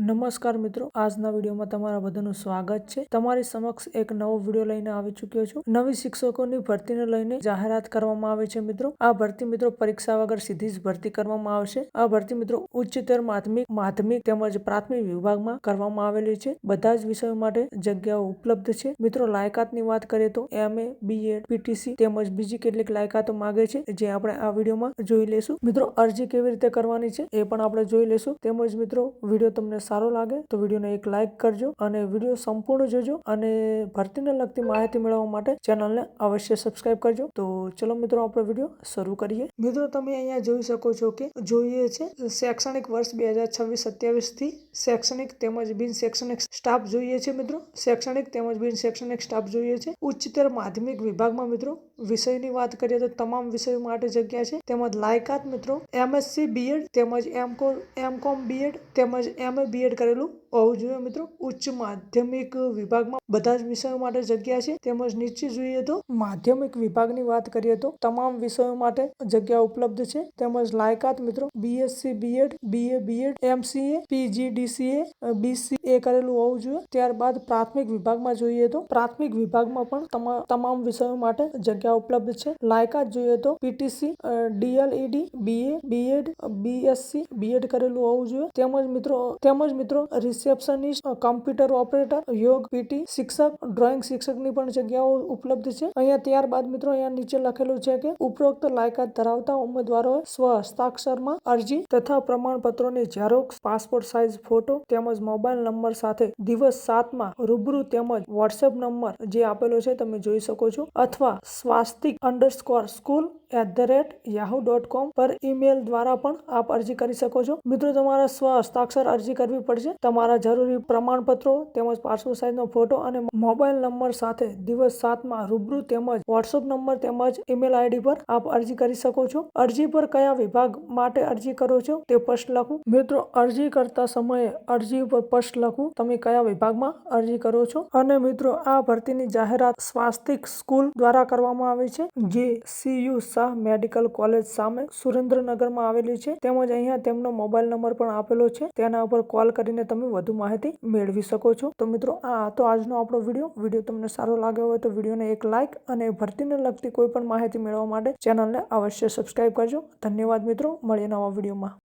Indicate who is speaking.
Speaker 1: નમસ્કાર મિત્રો, આજના વિડીયોમાં તમારા બધાનું સ્વાગત છે। તમારી સમક્ષ એક નવો વિડીયો લઈને આવી ચૂક્યો છું। નવી શિક્ષકોની ભરતીને લઈને જાહેરાત કરવામાં આવી છે મિત્રો। આ ભરતી મિત્રો પરીક્ષા વગર સીધી જ ભરતી કરવામાં આવશે। આ ભરતી મિત્રો ઉચ્ચતર માધ્યમિક તેમજ પ્રાથમિક વિભાગમાં કરવામાં આવેલી છે। બધા જ વિષયો માટે જગ્યાઓ ઉપલબ્ધ છે મિત્રો। લાયકાતની વાત કરીએ તો MA, BEd, PTC તેમજ બીજી કેટલીક લાયકાતો માંગે છે, જે આપણે આ વિડીયોમાં જોઈ લેશું મિત્રો। અરજી કેવી રીતે કરવાની છે એ પણ આપણે જોઈ લેશું। તેમજ મિત્રો વિડીયો તમને સારો લાગે તો વિડીયોને એક લાઈક કરજો અને વિડીયો સંપૂર્ણ જોજો અને ભરતીને લગતી માહિતી મેળવવા માટે ચેનલને અવશ્ય સબસ્ક્રાઇબ કરજો। તો ચલો મિત્રો આપણે વિડીયો શરૂ કરીએ। મિત્રો તમે અહીંયા જોઈ શકો છો કે જોઈએ છે શૈક્ષણિક વર્ષ 2026-27 થી શૈક્ષણિક તેમજ બિન શૈક્ષણિક સ્ટાફ જોઈએ છે મિત્રો। શૈક્ષણિક તેમજ બિન શૈક્ષણિક સ્ટાફ જોઈએ છે। ઉચ્ચતર માધ્યમિક વિભાગમાં મિત્રો વિષયની વાત કરીએ તો તમામ વિષયો માટે જગ્યા છે। તેમજ લાયકાત મિત્રો MSc BEd તેમજ M.Com BEd તેમજ MA BEd કરેલું હોવું જોઈએ મિત્રો। ઉચ્ચ માધ્યમિક વિભાગમાં બધા જ વિષયો માટે જગ્યા છે। તેમજ નીચે જોઈએ તો માધ્યમિક વિભાગની વાત કરીએ તો તમામ વિષયો માટે જગ્યા ઉપલબ્ધ છે। તેમજ લાયકાત મિત્રો BSc BEd, BA BEd, MCA, PGDCA, BCA કરેલું હોવું જોઈએ। ત્યારબાદ પ્રાથમિક વિભાગમાં જોઈએ તો પ્રાથમિક વિભાગમાં પણ તમામ વિષયો માટે જગ્યા ઉપલબ્ધ છે। લાયકાત જોઈએ તો PTC, DLED, BA BEd, BSc BEd કરેલું હોવું જોઈએ। તેમજ મિત્રો રિસેપ્શનિસ્ટ, કમ્પ્યુટર ઓપરેટર, યોગ PT શિક્ષક, ડ્રોઈંગ શિક્ષકની પણ જગ્યાઓ ઉપલબ્ધ છે અહીંયા। ત્યારબાદ મિત્રો અહીંયા નીચે લખેલું છે કે ઉપરોક્ત લાયકાત ધરાવતા ઉમેદવારોએ સ્વ હસ્તાક્ષરમાં અરજી તથા પ્રમાણપત્રોની ઝેરોક્ષ, પાસપોર્ટ સાઇઝ ફોટો તેમજ મોબાઈલ નંબર સાથે દિવસ 7માં રૂબરૂ તેમજ વોટ્સએપ નંબર જે આપેલો છે તમે જોઈ શકો છો, અથવા swastik_school@yahoo.com પર ઈમેલ દ્વારા પણ આપ અરજી કરી શકો છો મિત્રો। તમારા સ્વ હસ્તાક્ષર અરજી કરવી પડશે। તમારા જરૂરી પ્રમાણપત્રો તેમજ પાસપોર્ટ સાઇઝનો ફોટો અને મોબાઈલ નંબર સાથે દિવસ 7માં રૂબરૂ તેમજ વોટ્સએપ નંબર તેમજ ઈમેલ ID પર આપ અરજી કરી શકો છો। અરજી પર કયા વિભાગ માટે અરજી કરો છો તે સ્પષ્ટ લખવું મિત્રો। અરજી કરતા સમયે અરજી ઉપર સ્પષ્ટ લખવું તમે કયા વિભાગમાં અરજી કરો છો। અને મિત્રો આ ભરતીની જાહેરાત સ્વાસ્તિક સ્કૂલ દ્વારા કરવામાં આવી છે, જે CU શાહ મેડિકલ કોલેજ સામે સુરેન્દ્રનગરમાં આવેલી છે। તેમજ અહીંયા તેમનો મોબાઈલ નંબર પણ આપેલો છે, તેના ઉપર કોલ કરીને તમે વધુ માહિતી મેળવી શકો છો। તો મિત્રો આ તો આજનો આપણો વિડીયો તમને સારો લાગ્યો હોય તો વિડીયોને એક લાઈક અને ભરતીને લગતી કોઈ પણ માહિતી મેળવવા માટે ચેનલને અવશ્ય સબસ્ક્રાઇબ કરજો। ધન્યવાદ મિત્રો, મળીએ નવા વિડીયોમાં।